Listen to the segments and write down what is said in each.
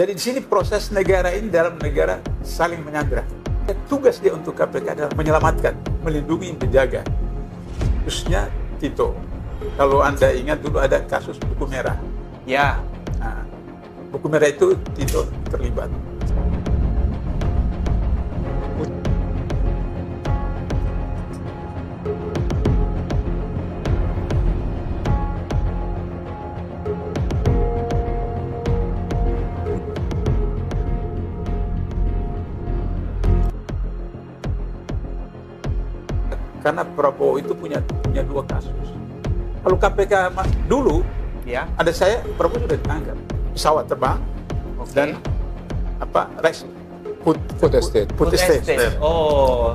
Jadi di sini proses negara ini dalam negara saling menyandra. Tugas dia untuk KPK adalah menyelamatkan, melindungi, menjaga. Khususnya Tito. Kalau Anda ingat dulu ada kasus buku merah. Ya. Nah, buku merah itu Tito terlibat. Karena Prabowo itu punya dua kasus. Kalau KPK dulu, Ya. ada saya, Prabowo sudah ditangkap. Pesawat terbang, Oke. dan Food estate. food estate. Oh.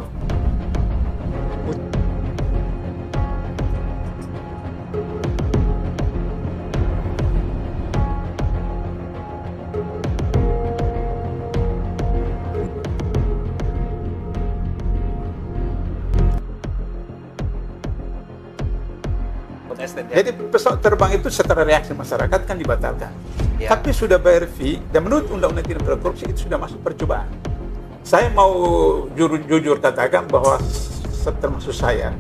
Food estate, ya. Jadi pesawat terbang itu setelah reaksi masyarakat kan dibatalkan. Ya. Tapi sudah bayar fee, dan menurut Undang-Undang Tindak Pidana Korupsi itu sudah masuk percobaan. Saya mau jujur katakan bahwa termasuk saya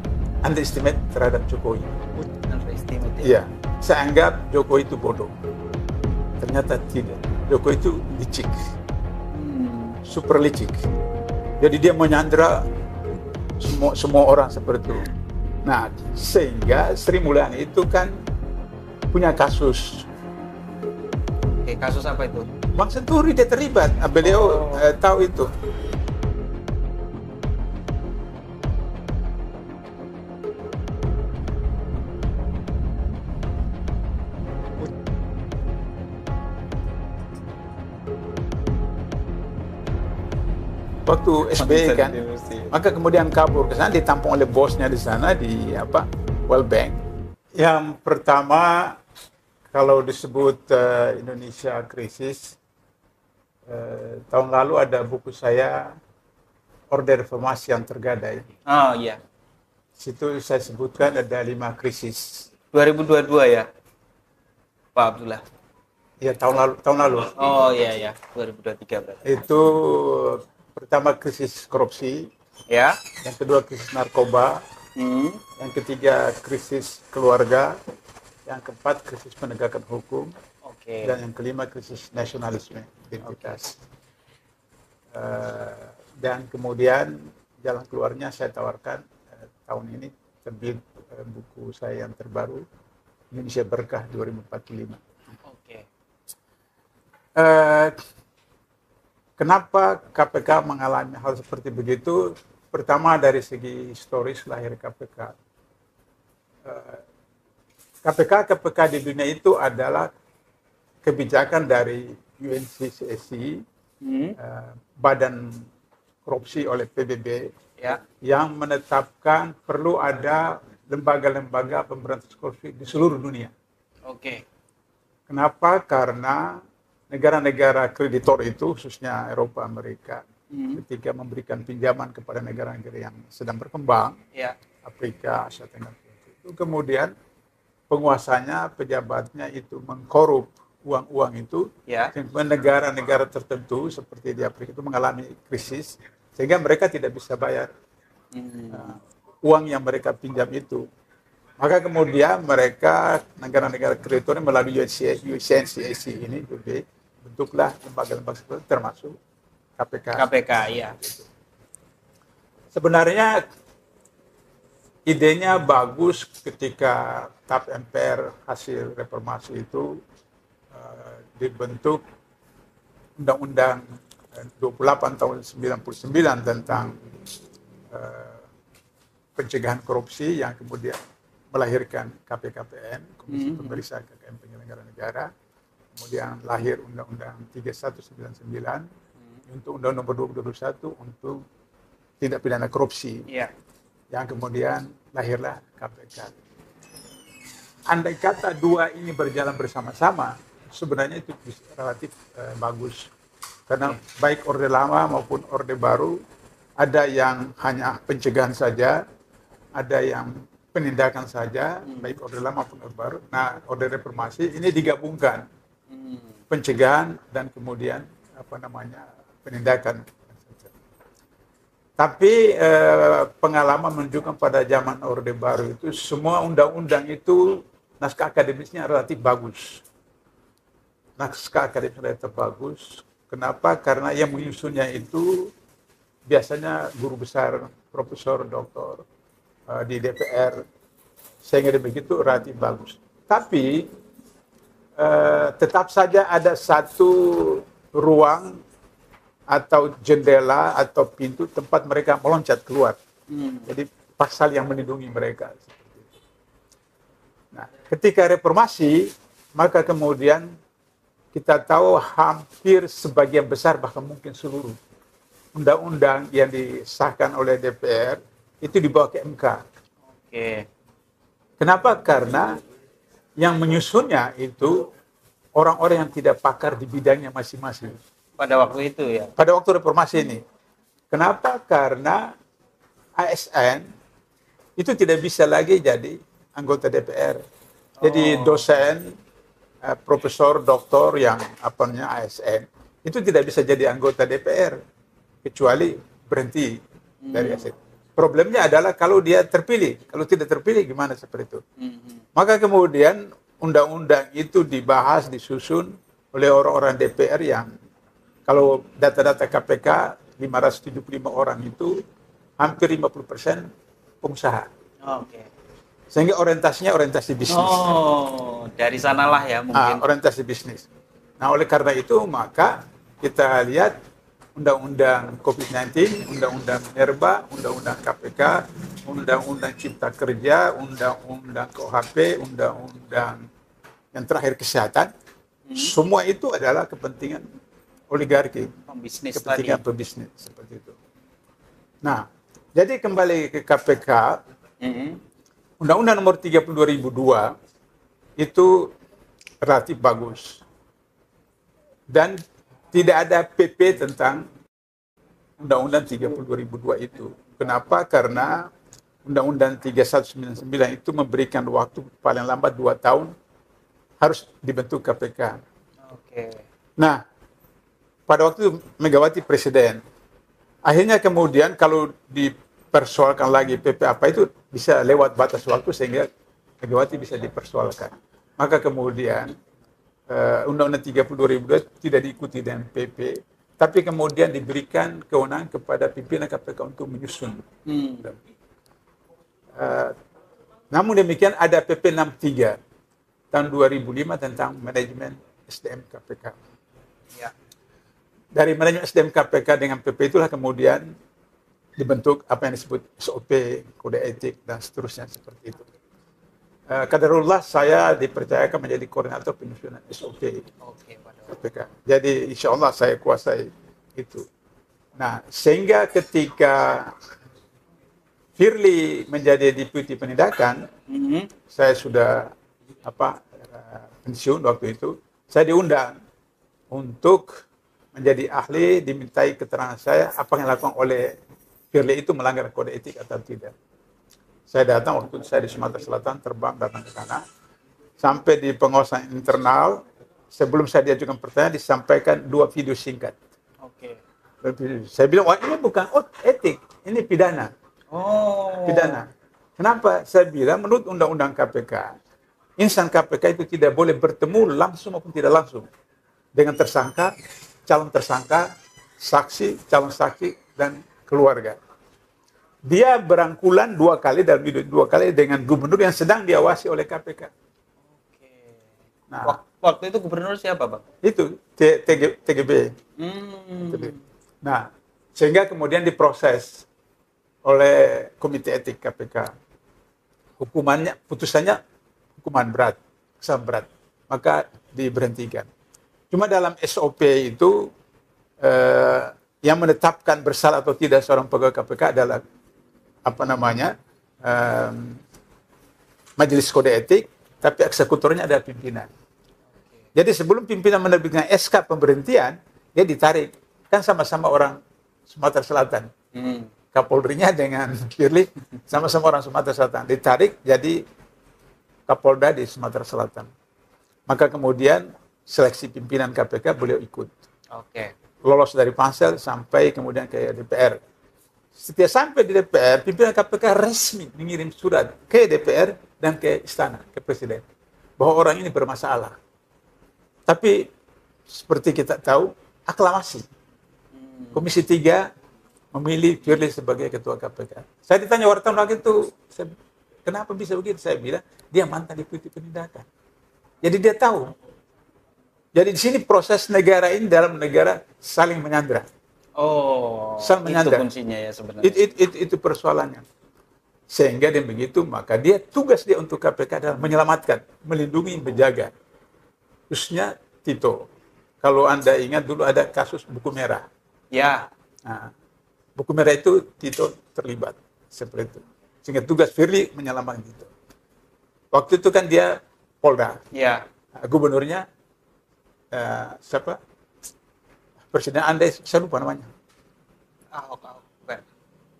underestimate terhadap Jokowi. Underestimate, ya. Iya, saya anggap Jokowi itu bodoh. Ternyata tidak. Jokowi itu licik, super licik. Jadi dia menyandra semua orang seperti itu. Nah, sehingga Sri Mulyani itu kan punya kasus. Oke, kasus apa itu? Bang Senturi dia terlibat. Beliau tahu itu. Waktu SBY kan, maka kemudian kabur ke sana, ditampung oleh bosnya di sana di World Bank. Yang pertama, kalau disebut Indonesia krisis, tahun lalu ada buku saya Orde Reformasi yang Tergadai. Oh iya. Situ saya sebutkan ada 5 krisis. 2022 ya, Pak Abdullah. Ya tahun lalu. Oh iya 2023 berarti. Itu pertama krisis korupsi, Ya. yang kedua krisis narkoba, yang ketiga krisis keluarga, yang keempat krisis penegakan hukum, Oke. dan yang kelima krisis nasionalisme identitas. Dan kemudian jalan keluarnya saya tawarkan tahun ini terbit buku saya yang terbaru, Indonesia Berkah 2045. Oke. Kenapa KPK mengalami hal seperti begitu? Pertama dari segi historis lahir KPK. KPK di dunia itu adalah kebijakan dari UNCCSC, Badan Korupsi oleh PBB, Ya. yang menetapkan perlu ada lembaga-lembaga pemberantasan korupsi di seluruh dunia. Oke. Kenapa? Karena negara-negara kreditor itu, khususnya Eropa, Amerika, ketika memberikan pinjaman kepada negara-negara yang sedang berkembang, Ya. Afrika, Asia Tenggara, itu kemudian penguasanya, pejabatnya itu mengkorup uang-uang itu, Ya. sehingga negara-negara tertentu seperti di Afrika itu mengalami krisis, sehingga mereka tidak bisa bayar uang yang mereka pinjam itu. Maka kemudian mereka, negara-negara kreditor melalui UNCCSC ini, bentuklah lembaga-lembaga seperti itu, termasuk KPK. KPK, ya. Sebenarnya idenya bagus ketika TAP MPR hasil reformasi itu dibentuk Undang-Undang 28 tahun 99 tentang pencegahan korupsi yang kemudian melahirkan KPKPN, Komisi Pemeriksa KKN Penyelenggara Negara. Kemudian lahir Undang-Undang 3199 untuk Undang-Undang Nomor 2021 untuk tindak pidana korupsi. Ya. Yang kemudian lahirlah KPK. Andai kata dua ini berjalan bersama-sama, sebenarnya itu relatif bagus. Karena baik Orde Lama maupun Orde Baru, ada yang hanya pencegahan saja, ada yang penindakan saja, baik Orde Lama maupun Orde Baru. Nah, Orde Reformasi ini digabungkan. pencegahan dan kemudian penindakan. Tapi pengalaman menunjukkan pada zaman Orde Baru itu semua undang-undang itu naskah akademisnya relatif bagus. Naskah akademisnya relatif bagus. Kenapa? Karena yang menyusunnya itu biasanya guru besar, profesor, doktor di DPR. Sehingga begitu relatif bagus. Tapi tetap saja ada satu ruang atau jendela atau pintu tempat mereka meloncat keluar. Jadi pasal yang melindungi mereka. Nah, ketika reformasi, maka kemudian kita tahu hampir sebagian besar, bahkan mungkin seluruh undang-undang yang disahkan oleh DPR itu dibawa ke MK. Oke. Kenapa? Karena yang menyusunnya itu orang-orang yang tidak pakar di bidangnya masing-masing. Pada waktu itu ya? Pada waktu reformasi ini. Kenapa? Karena ASN itu tidak bisa lagi jadi anggota DPR. Jadi dosen, profesor, doktor yang ASN itu tidak bisa jadi anggota DPR kecuali berhenti dari ASN. Problemnya adalah kalau dia terpilih. Kalau tidak terpilih gimana seperti itu? Maka kemudian undang-undang itu dibahas, disusun oleh orang-orang DPR yang kalau data-data KPK 575 orang itu hampir 50% pengusaha. Oke. Sehingga orientasinya orientasi bisnis. Oh, dari sanalah ya mungkin. Orientasi bisnis. Nah, oleh karena itu maka kita lihat undang-undang COVID-19, undang-undang Minerba, undang-undang KPK, undang-undang Cipta Kerja, undang-undang KUHP, undang-undang yang terakhir kesehatan, semua itu adalah kepentingan oligarki, kepentingan pebisnis seperti itu. Nah, jadi kembali ke KPK, Undang-Undang Nomor 30 2002 itu relatif bagus dan tidak ada PP tentang Undang-Undang 30 2002 itu. Kenapa? Karena Undang-Undang 3199 itu memberikan waktu paling lambat 2 tahun harus dibentuk KPK. Oke. Nah, pada waktu itu Megawati presiden. Akhirnya kemudian kalau dipersoalkan lagi PP apa itu bisa lewat batas waktu sehingga Megawati bisa dipersoalkan. Maka kemudian Undang-Undang 30 2002 tidak diikuti dengan PP, tapi kemudian diberikan kewenangan kepada pimpinan KPK untuk menyusun. Namun demikian ada PP 63 tahun 2005 tentang manajemen SDM KPK. Ya. Dari manajemen SDM KPK dengan PP itulah kemudian dibentuk apa yang disebut SOP, kode etik, dan seterusnya seperti itu. Qadarullah saya dipercayakan menjadi koordinator penyusunan SOP KPK. Jadi insya Allah saya kuasai itu. Nah, sehingga ketika Firly menjadi deputi penindakan, saya sudah pensiun waktu itu, saya diundang untuk menjadi ahli, dimintai keterangan saya apa yang dilakukan oleh Firly itu melanggar kode etik atau tidak. Saya datang waktu itu saya di Sumatera Selatan, datang ke sana, sampai di pengawasan internal, sebelum saya diajukan pertanyaan disampaikan 2 video singkat. Oke. Saya bilang, wah ini bukan etik, ini pidana. Oh. Pidana. Kenapa? Saya bilang menurut Undang-Undang KPK, insan KPK itu tidak boleh bertemu langsung maupun tidak langsung dengan tersangka, calon tersangka, saksi, calon saksi, dan keluarga. Dia berangkulan 2 kali dalam hidup 2 kali dengan gubernur yang sedang diawasi oleh KPK. Oke. Nah, waktu itu gubernur siapa, Bang? Itu TGB. Nah, sehingga kemudian diproses oleh Komite Etik KPK. Putusannya hukuman berat, sangat berat, maka diberhentikan. Cuma dalam SOP itu yang menetapkan bersalah atau tidak seorang pegawai KPK adalah majelis kode etik, tapi eksekutornya adalah pimpinan. Jadi sebelum pimpinan menerbitkan SK pemberhentian, dia ditarik. Kan sama-sama orang Sumatera Selatan. Kapolrinya dengan Firly sama-sama orang Sumatera Selatan. Ditarik jadi Kapolda di Sumatera Selatan. Maka kemudian seleksi pimpinan KPK, beliau ikut. Oke. Lolos dari pansel sampai kemudian ke DPR. Setiap sampai di DPR, pimpinan KPK resmi mengirim surat ke DPR dan ke istana, ke presiden, bahwa orang ini bermasalah. Tapi seperti kita tahu, aklamasi. Komisi 3 memilih Firly sebagai ketua KPK. Saya ditanya wartawan lagi itu, kenapa bisa begitu? Saya bilang, dia mantan deputi penindakan. Jadi dia tahu. Jadi di sini proses negara ini dalam negara saling menyandra. Oh, saling menyandra. Itu kuncinya ya sebenarnya. Itu persoalannya. Sehingga dia begitu, maka tugas dia untuk KPK adalah menyelamatkan, melindungi, menjaga. Khususnya Tito. Kalau Anda ingat dulu ada kasus buku merah. Ya. Nah, buku merah itu Tito terlibat. Seperti itu. Sehingga tugas Firly menyelamatkan Tito. Waktu itu kan dia Polda. Ya. Gubernurnya siapa? Presiden Anda, saya lupa namanya. Bukan.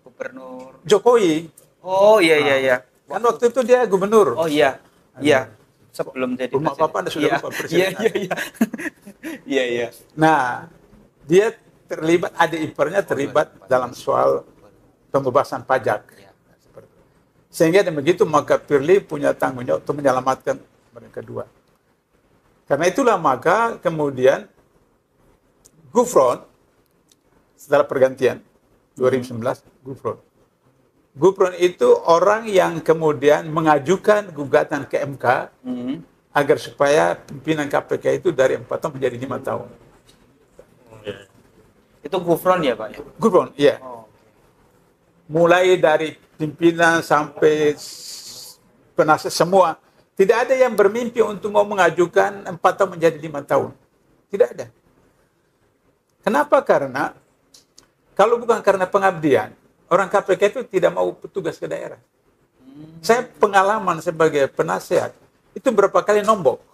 Gubernur. Jokowi. Oh iya. Kan waktu itu dia gubernur. Oh iya. Iya. Sebelum jadi rumah Bapak Anda sudah lupa presiden. Iya. Nah, dia terlibat, adik iparnya terlibat dalam soal pembebasan pajak. Sehingga dengan begitu maka Firly punya tanggung jawab untuk menyelamatkan mereka dua. Karena itulah maka kemudian Gufron setelah pergantian 2019 Gufron itu orang yang kemudian mengajukan gugatan ke MK agar supaya pimpinan KPK itu dari 4 tahun menjadi 5 tahun. Itu Gufron ya Pak ya? Gufron, iya. Oh. Mulai dari pimpinan sampai penasihat semua. Tidak ada yang bermimpi untuk mau mengajukan 4 tahun menjadi 5 tahun. Tidak ada. Kenapa? Karena kalau bukan karena pengabdian, orang KPK itu tidak mau petugas ke daerah. Saya pengalaman sebagai penasihat, itu berapa kali nombok.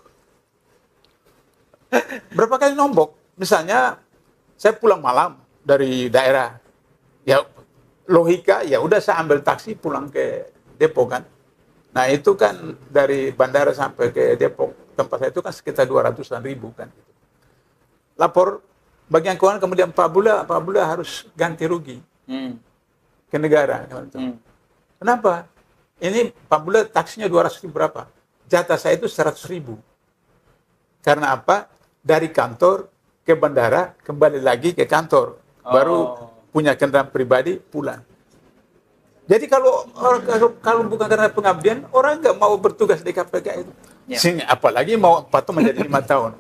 Berapa kali nombok. Misalnya, saya pulang malam dari daerah. Ya, logika, ya udah saya ambil taksi pulang ke Depok kan. Nah itu kan dari bandara sampai ke Depok, tempat saya itu kan sekitar 200-an ribu kan. Lapor bagian keuangan, kemudian Pak Bula harus ganti rugi ke negara. Kenapa? Ini Pak Bula taksinya 200 ribu berapa? Jatah saya itu 100 ribu. Karena apa? Dari kantor ke bandara, kembali lagi ke kantor. Baru punya kendaraan pribadi, pulang. Jadi kalau bukan karena pengabdian, orang nggak mau bertugas di KPK itu. Sehingga apalagi mau 4 tahun menjadi 5 tahun.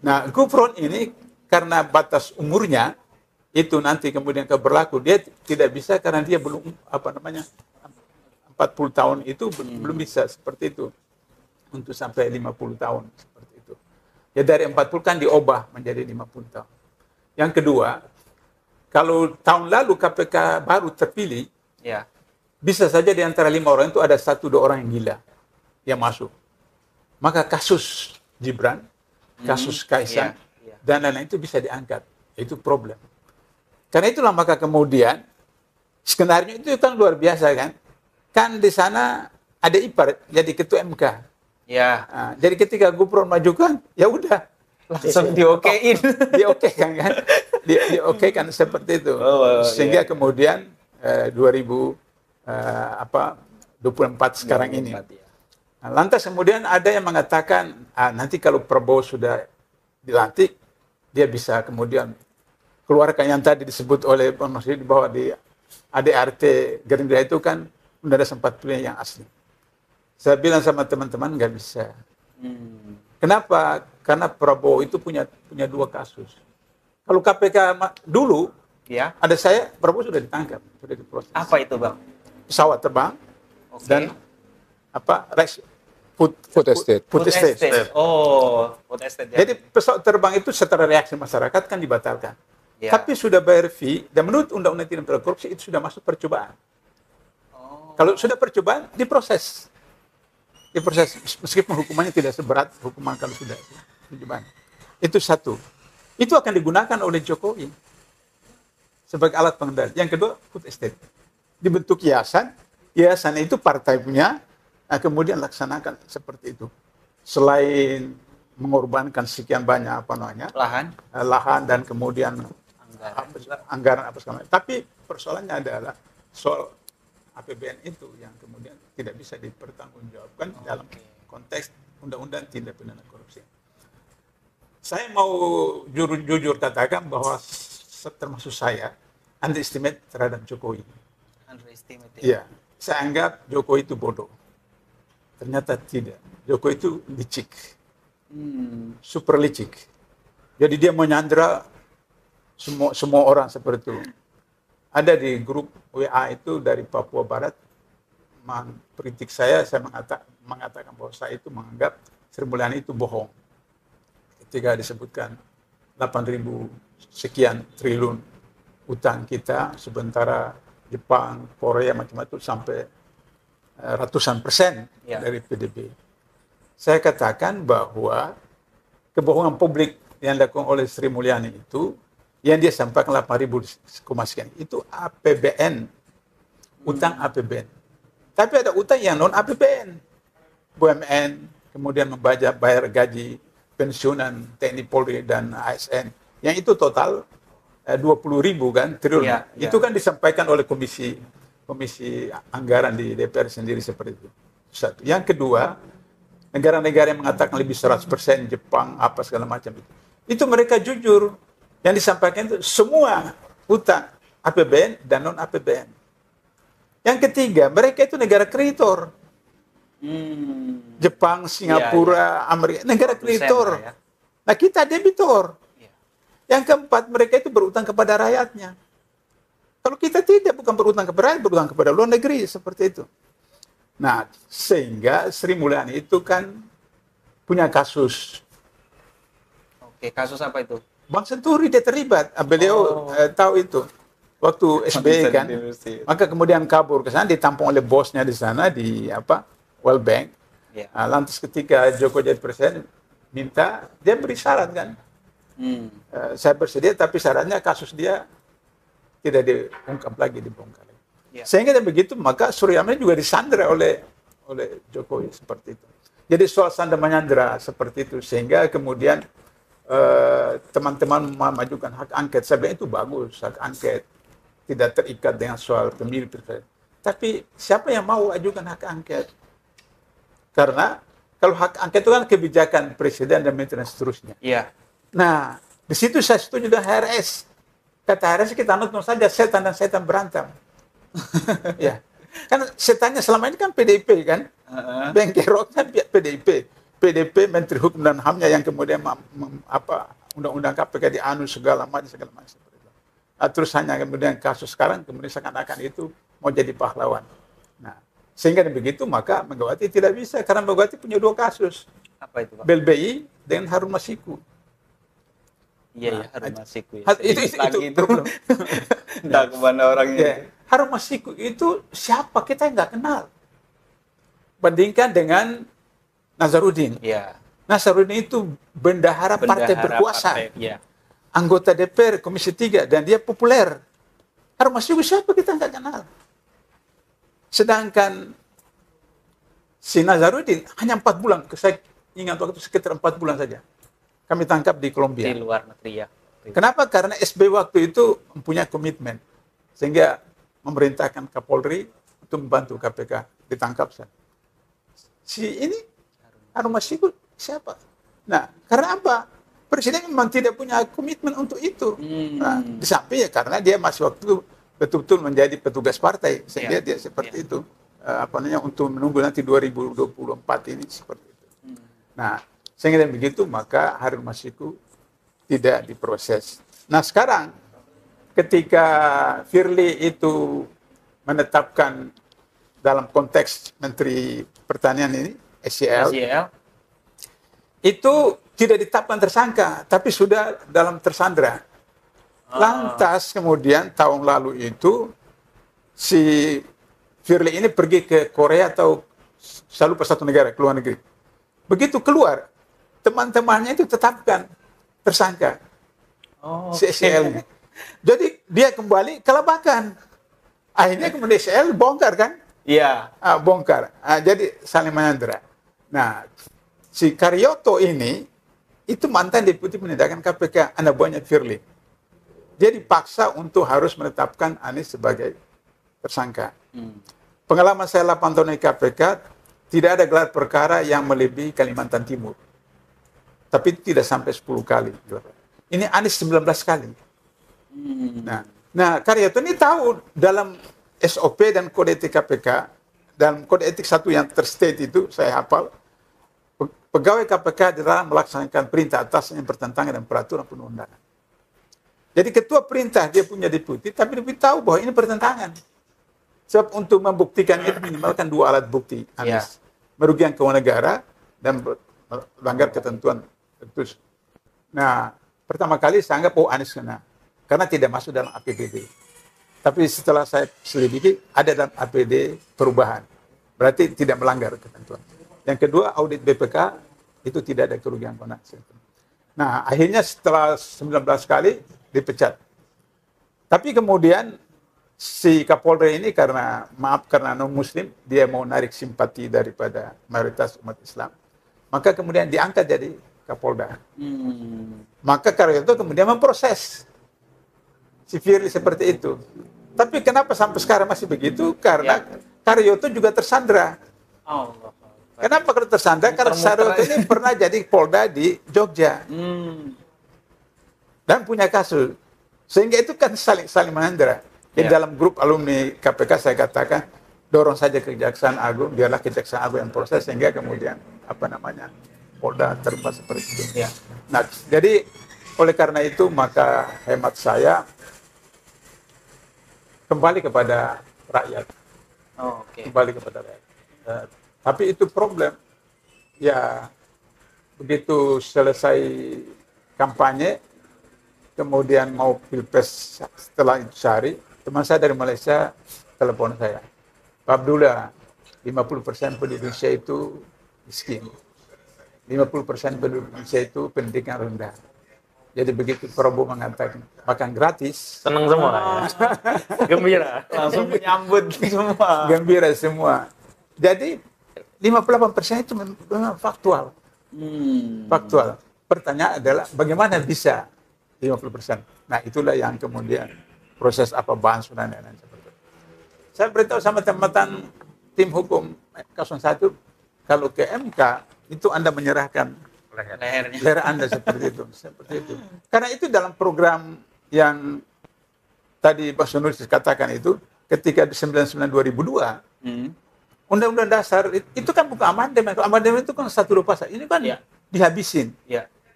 Nah, Gufron ini karena batas umurnya itu nanti kemudian berlaku, dia tidak bisa karena dia belum 40 tahun itu belum bisa seperti itu untuk sampai 50 tahun seperti itu. Ya dari 40 kan diubah menjadi 50 tahun. Yang kedua, kalau tahun lalu KPK baru terpilih, bisa saja di antara 5 orang itu ada 1-2 orang yang gila yang masuk. Maka kasus Gibran, kasus Kaisang, dan lain-lain itu bisa diangkat. Itu problem. Karena itulah maka kemudian skenario itu kan luar biasa kan. Kan di sana ada ipar jadi ketua MK. Nah, jadi ketika Gufron majukan, ya udah langsung diokein. Diokekan kan. Diokekan seperti itu. Sehingga kemudian 2024 sekarang ini. Nah, lantas kemudian ada yang mengatakan nanti kalau Prabowo sudah dilantik, dia bisa kemudian keluarkan yang tadi disebut oleh Bang Nasir bahwa di ADRT Gerindra itu kan sudah ada sempat pilih yang asli. Saya bilang sama teman-teman nggak bisa. Kenapa? Karena Prabowo itu punya 2 kasus. Kalau KPK dulu ada saya, Prabowo sudah ditangkap, sudah diproses. Apa itu Bang? Pesawat terbang dan food estate. Oh, food estate. Jadi pesawat terbang itu setelah reaksi masyarakat kan dibatalkan. Tapi sudah bayar fee dan menurut Undang-Undang Tindak Pidana Korupsi itu sudah masuk percobaan. Kalau sudah percobaan diproses. Diproses meskipun hukumannya tidak seberat hukuman kalau sudah percobaan. Itu satu. Itu akan digunakan oleh Jokowi sebagai alat pengendali. Yang kedua, food estate. Dibentuk yayasan. Yayasan itu partai punya, kemudian laksanakan seperti itu. Selain mengorbankan sekian banyak apa namanya lahan dan kemudian anggaran apa segala macam. Tapi persoalannya adalah soal APBN itu yang kemudian tidak bisa dipertanggungjawabkan dalam konteks undang-undang tindak pidana korupsi. Saya mau jujur katakan bahwa termasuk saya underestimate terhadap Jokowi. Underestimate ya? Iya, saya anggap Jokowi itu bodoh. Ternyata tidak. Jokowi itu licik. Super licik. Jadi dia menyandra semua orang seperti itu. Ada di grup WA itu dari Papua Barat mengkritik saya mengatakan bahwa saya itu menganggap Sri Mulyani itu bohong. Ketika disebutkan 8.000 sekian triliun utang kita, sementara Jepang, Korea macam-macam sampai ratusan persen dari PDB. Saya katakan bahwa kebohongan publik yang dilakukan oleh Sri Mulyani itu, yang dia sampaikan 8.000 sekian, itu APBN, utang APBN. Tapi ada utang yang non APBN, BUMN, kemudian bayar gaji, pensiunan TNI Polri dan ASN, yang itu total 20.000 kan triliun. Itu kan disampaikan oleh komisi anggaran di DPR sendiri seperti itu. Satu. Yang kedua, negara-negara yang mengatakan lebih 100%, Jepang, apa segala macam itu mereka jujur. Yang disampaikan itu semua utang APBN dan non APBN. Yang ketiga, mereka itu negara kreditor. Jepang, Singapura, Amerika, negara kreditor. Nah, kita debitor. Yang keempat, mereka itu berutang kepada rakyatnya. Kalau kita tidak, bukan berutang kepada rakyat, berutang kepada luar negeri, seperti itu. Nah, sehingga Sri Mulyani itu kan punya kasus. Oke, kasus apa itu? Bank Senturi dia terlibat. Beliau tahu itu. Waktu SBY kan. Maka kemudian kabur ke sana, ditampung oleh bosnya di sana, di World Bank. Lantas ketika Joko jadi presiden, minta, dia beri syarat kan. Saya bersedia, tapi syaratnya kasus dia tidak diungkap lagi, dibongkar. Sehingga begitu, maka Suryapalo juga disandra oleh Jokowi seperti itu. Jadi soal sandra menyandra seperti itu, sehingga kemudian teman-teman memajukan hak angket. Saya bilang itu bagus, hak angket tidak terikat dengan soal pemilu. Tapi siapa yang mau ajukan hak angket? Karena kalau hak angket itu kan kebijakan presiden dan menteri dan seterusnya. Nah, di situ saya setuju dengan HRS. Kata HRS, kita nonton saja setan dan setan berantem. Ya, kan setannya selama ini kan PDIP kan, bengkeroknya PDIP, Menteri Hukum dan HAM-nya yang kemudian undang-undang KPK dianu segala macam seperti itu. Terus hanya kemudian kasus sekarang kemudian seakan-akan itu mau jadi pahlawan. Nah, sehingga begitu maka Megawati tidak bisa, karena Megawati punya 2 kasus. Apa itu, Pak? BLBI dengan Harun Masiku. Iya, Harun Masiku. Itu belum. Entah kemana orangnya. Harun Masiku itu siapa? Kita nggak kenal. Bandingkan dengan Nazarudin. Nazarudin itu bendahara partai berkuasa. Anggota DPR, Komisi 3, dan dia populer. Harun Masiku siapa? Kita nggak kenal. Sedangkan si Nazarudin hanya 4 bulan. Saya ingat waktu sekitar 4 bulan saja. Kami tangkap di Kolombia. Di luar negeri ya. Kenapa? Karena SBY waktu itu mempunyai komitmen. Sehingga memerintahkan Kapolri untuk membantu KPK ditangkap. Si ini Harun Masiku siapa? Nah, karena apa? Presiden memang tidak punya komitmen untuk itu. Nah, di samping karena dia masih waktu betul-betul menjadi petugas partai, sehingga dia seperti itu. Untuk menunggu nanti 2024 ini seperti itu. Nah, sehingga begitu maka Harun Masiku tidak diproses. Nah, sekarang ketika Firly itu menetapkan dalam konteks Menteri Pertanian ini, SCL, itu tidak ditetapkan tersangka, tapi sudah dalam tersandra. Lantas kemudian tahun lalu itu si Firly ini pergi ke Korea atau saya lupa satu negara, keluar negeri. Begitu keluar, teman-temannya itu tetapkan tersangka. Si SCL ini. Jadi dia kembali ke labakan. Akhirnya kemudian SCL bongkar kan? Bongkar. Jadi saling menyandra. Nah, si Karyoto ini itu mantan Deputi Penindakan KPK, anak buahnya Firly. Dia dipaksa untuk harus menetapkan Anies sebagai tersangka. Pengalaman saya 8 tahun di KPK, tidak ada gelar perkara yang melebihi Kalimantan Timur. Tapi tidak sampai 10 kali. Ini Anies 19 kali. Nah, Karyoto ini tahu dalam SOP dan kode etik KPK, dalam kode etik satu yang terstate itu, saya hafal, pegawai KPK dilarang melaksanakan perintah atas yang bertentangan dengan peraturan perundang-undangan. Jadi ketua perintah dia punya deputi, tapi dia tahu bahwa ini bertentangan. Sebab untuk membuktikan itu minimalkan 2 alat bukti, Anies. Merugikan keuangan negara dan melanggar ketentuan. Nah, pertama kali saya anggap Anies kena, karena tidak masuk dalam APBD. Tapi setelah saya selidiki, ada dalam APBD perubahan. Berarti tidak melanggar ketentuan. Yang kedua, audit BPK itu tidak ada kerugian keuangan. Nah, akhirnya setelah 19 kali dipecat. Tapi kemudian si Kapolda ini karena non-Muslim, dia mau narik simpati daripada mayoritas umat Islam. Maka kemudian diangkat jadi Kapolda. Maka Karyoto kemudian memproses si Firly seperti itu. Tapi kenapa sampai sekarang masih begitu? Karena Karyoto juga tersandra. Kenapa kalau tersandra? Karena Karyoto ini pernah jadi Polda di Jogja. Dan punya kasus. Sehingga itu kan saling menyandra. Di dalam grup alumni KPK saya katakan, dorong saja Kejaksaan Agung, biarlah Kejaksaan Agung yang proses, sehingga kemudian Polda terlepas seperti itu. Nah, jadi oleh karena itu maka hemat saya kembali kepada rakyat. Kembali kepada rakyat. Tapi itu problem. Ya, begitu selesai kampanye, kemudian mau pilpres setelah itu sehari, teman saya dari Malaysia telepon saya. Pak Abdullah, 50% penduduk Indonesia itu miskin. 50% penduduk Indonesia itu pendidikan rendah. Jadi begitu Prabowo mengatakan makan gratis, senang semua ya. Gembira, langsung menyambut semua. Gembira semua. Jadi 58% itu memang faktual. Faktual. Pertanyaan adalah bagaimana bisa 50%? Nah, itulah yang kemudian proses bansos dan lain-lain seperti itu. Saya beritahu sama teman-teman tim hukum 01, kalau ke MK itu Anda menyerahkan leher Anda seperti itu. Karena itu dalam program yang tadi Pak Sunul katakan itu, ketika di 99 2002, Undang-Undang Dasar itu kan bukan amandemen. Amandemen itu kan 1 2 pasal. Ini kan dihabisin.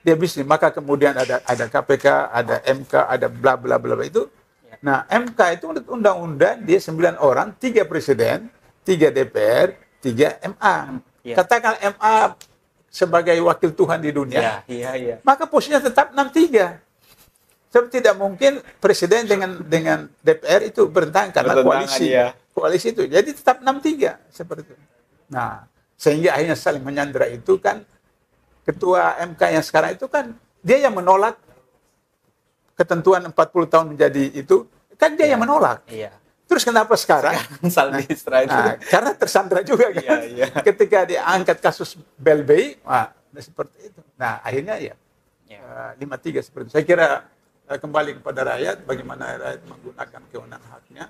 Dihabisin. Maka kemudian ada KPK, ada MK, ada bla bla bla itu. Nah, MK itu undang-undang dia 9 orang, 3 presiden, 3 DPR, 3 MA. Katakan MA sebagai wakil Tuhan di dunia, maka posisinya tetap 63. Sebab tidak mungkin presiden dengan DPR itu bertentangan karena koalisi itu. Jadi tetap 63 seperti itu. Nah, sehingga akhirnya saling menyandra itu kan ketua MK yang sekarang itu kan dia yang menolak ketentuan 40 tahun menjadi itu, kan dia yang menolak. Terus kenapa sekarang karena tersandra juga kan. Ketika diangkat kasus Belbei, seperti itu. Nah, akhirnya 53 seperti itu. Saya kira kembali kepada rakyat, bagaimana rakyat menggunakan kewenangan haknya.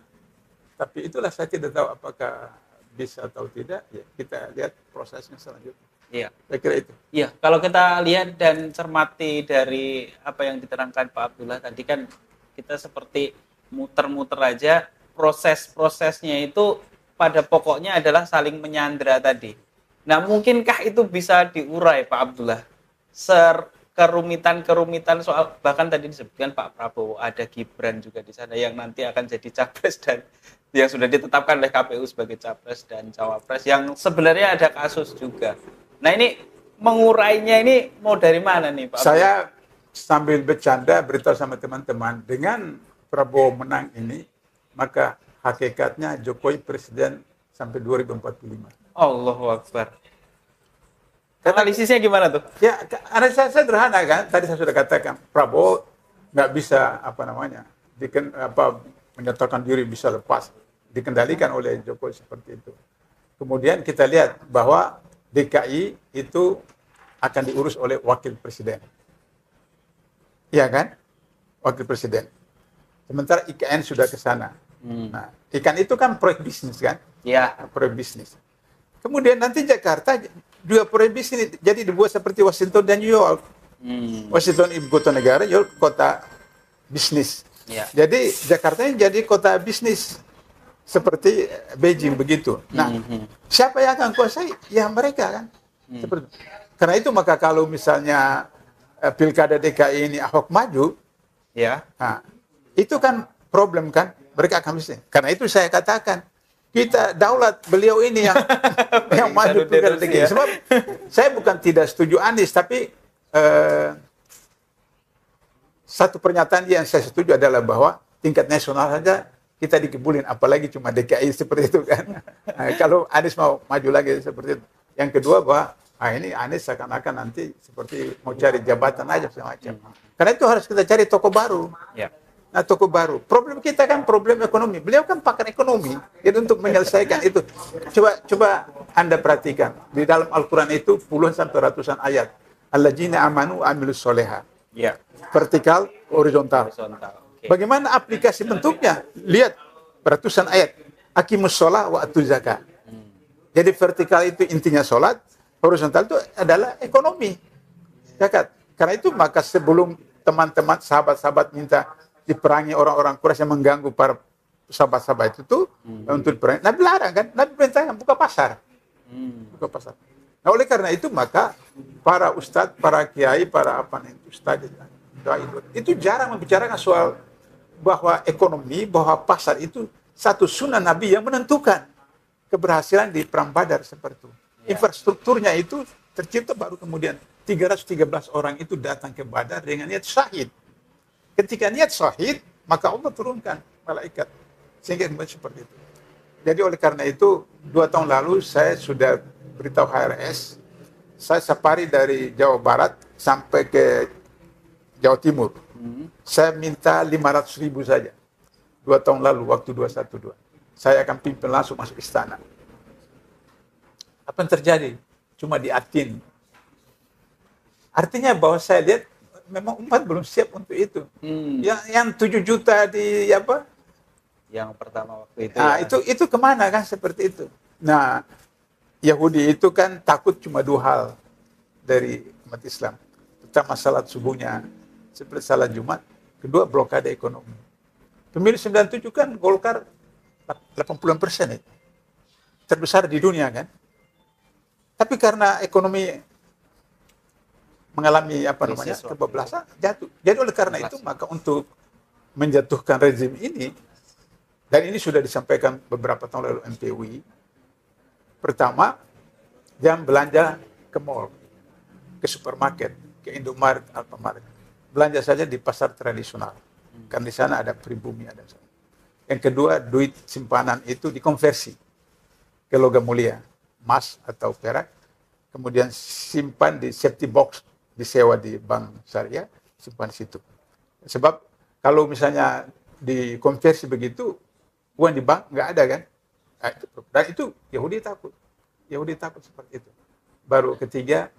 Tapi itulah saya tidak tahu apakah bisa atau tidak. Ya, kita lihat prosesnya selanjutnya. Saya kira itu. Kalau kita lihat dan cermati dari apa yang diterangkan Pak Abdullah tadi kan, kita seperti muter-muter aja. Proses-prosesnya itu pada pokoknya adalah saling menyandra tadi. Nah, mungkinkah itu bisa diurai Pak Abdullah? Kerumitan-kerumitan soal, bahkan tadi disebutkan Pak Prabowo, ada Gibran juga di sana yang nanti akan jadi capres dan yang sudah ditetapkan oleh KPU sebagai capres dan cawapres, yang sebenarnya ada kasus juga. Nah, ini mengurainya ini mau dari mana nih Pak Abdullah? Saya sambil bercanda beritahu sama teman-teman, dengan Prabowo menang ini, maka hakikatnya Jokowi presiden sampai 2045. Allahu Akbar. Analisisnya gimana tuh? Ya, analisis saya sederhana kan. Tadi saya sudah katakan, Prabowo nggak bisa menyatakan diri bisa lepas, dikendalikan oleh Jokowi seperti itu. Kemudian kita lihat bahwa DKI itu akan diurus oleh wakil presiden. Iya kan? Wakil presiden. Sementara IKN sudah ke sana. Nah, IKN itu kan proyek bisnis kan? Iya. Proyek bisnis. Kemudian nanti Jakarta juga proyek bisnis, jadi dibuat seperti Washington dan New York. Washington ibu kota negara, New York kota bisnis. Ya. Jadi Jakarta yang jadi kota bisnis seperti Beijing begitu. Nah, siapa yang akan kuasai? Ya mereka kan. Seperti. Karena itu maka kalau misalnya pilkada DKI ini Ahok maju, Ya. nah, itu kan problem kan? Mereka akan bisnis. Karena itu saya katakan kita daulat beliau ini yang maju pilkada DKI. Sebab saya bukan tidak setuju Anies, tapi satu pernyataan yang saya setuju adalah bahwa tingkat nasional saja kita dikebulin, apalagi cuma DKI seperti itu kan. Nah, kalau Anies mau maju lagi seperti itu. Yang kedua bahwa ini Anies seakan-akan nanti seperti mau cari jabatan aja semacam. Karena itu harus kita cari toko baru. Ya. Nah, toko baru. Problem kita kan problem ekonomi. Beliau kan pakar ekonomi. Itu untuk menyelesaikan itu. Coba Anda perhatikan. Di dalam Al-Quran itu puluhan sampai ratusan ayat. Alladzina amanu amilus soleha. Ya. Vertikal, horizontal. Okay. Bagaimana aplikasi bentuknya? Lihat ratusan ayat. Aqimus sholah wa atuz zakat. Jadi vertikal itu intinya sholat, horizontal itu adalah ekonomi. Zakat. Karena itu maka sebelum teman-teman sahabat-sahabat minta diperangi orang-orang Quraisy yang mengganggu para sahabat-sahabat itu untuk diperangi. Nabi larang kan? Nabi perintahkan buka pasar. Buka pasar. Nah, oleh karena itu maka para ustadz, para kiai, para ustadz itu jarang membicarakan soal bahwa ekonomi, bahwa pasar itu satu sunnah Nabi yang menentukan keberhasilan di Perang Badar seperti itu. Ya. Infrastrukturnya itu tercipta baru kemudian 313 orang itu datang ke Badar dengan niat syahid. Ketika niat syahid, maka Allah turunkan malaikat sehingga kemudian seperti itu. Jadi oleh karena itu 2 tahun lalu saya sudah beritahu HRS, saya safari dari Jawa Barat sampai ke Jawa Timur. Saya minta 500.000 saja. 2 tahun lalu, waktu 212. Saya akan pimpin langsung masuk istana. Apa yang terjadi? Cuma diatin. Artinya bahwa saya lihat memang umat belum siap untuk itu. Yang 7 juta di apa? Yang pertama waktu itu. Nah, itu kemana kan seperti itu. Nah, Yahudi itu kan takut cuma 2 hal dari umat Islam. Pertama salat subuhnya seperti salat Jumat, kedua blokade ekonomi. Pemilu 97 kan Golkar 80% itu. Terbesar di dunia kan. Tapi karena ekonomi mengalami kebablasan, jatuh. Jadi oleh karena itu maka untuk menjatuhkan rezim ini, dan ini sudah disampaikan beberapa tahun lalu MPUI, pertama, jangan belanja ke mall, ke supermarket, ke Indomaret, Alfamart. Belanja saja di pasar tradisional. Kan di sana ada pribumi, ada sana. Yang kedua, duit simpanan itu dikonversi ke logam mulia, emas atau perak, kemudian simpan di safety box, disewa di bank syariah, simpan di situ. Sebab kalau misalnya dikonversi begitu, uang di bank nggak ada kan? Dan itu Yahudi takut. Yahudi takut seperti itu. Baru ketiga,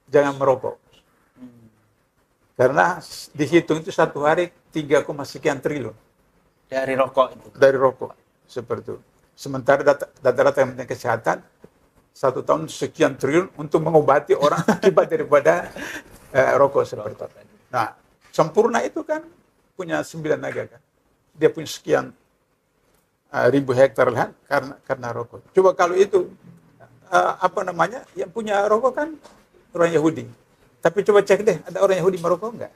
jangan merokok. Karena dihitung itu 1 hari 3, sekian triliun. Dari rokok itu. Dari rokok. Seperti itu. Sementara data-data Kementerian Kesehatan, 1 tahun sekian triliun untuk mengobati orang akibat daripada rokok seperti itu. Nah, Sempurna itu kan punya 9 naga kan. Dia punya sekian ribu hektar lahan karena rokok. Coba kalau itu yang punya rokok kan orang Yahudi. Tapi coba cek deh, ada orang Yahudi merokok enggak?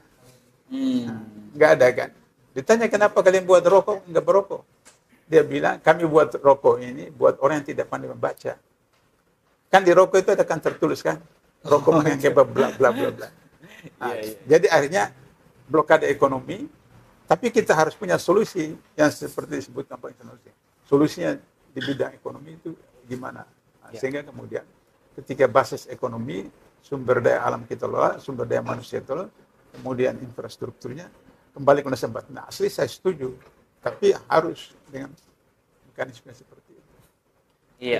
Enggak ada kan. Ditanya kenapa kalian buat rokok enggak berokok? Dia bilang kami buat rokok ini buat orang yang tidak pandai membaca. Kan di rokok itu ada kan tertulis kan, rokok mengakibat bla bla bla bla. Nah, jadi akhirnya blokade ekonomi. Tapi kita harus punya solusi yang seperti disebutkan Pak Insinyur. Solusinya di bidang ekonomi itu gimana? Nah, sehingga kemudian ketika basis ekonomi, sumber daya alam kita lola, sumber daya manusia kita lola, kemudian infrastrukturnya kembali ke Indonesia. Nah, asli saya setuju, tapi harus dengan mekanisme seperti itu. Iya.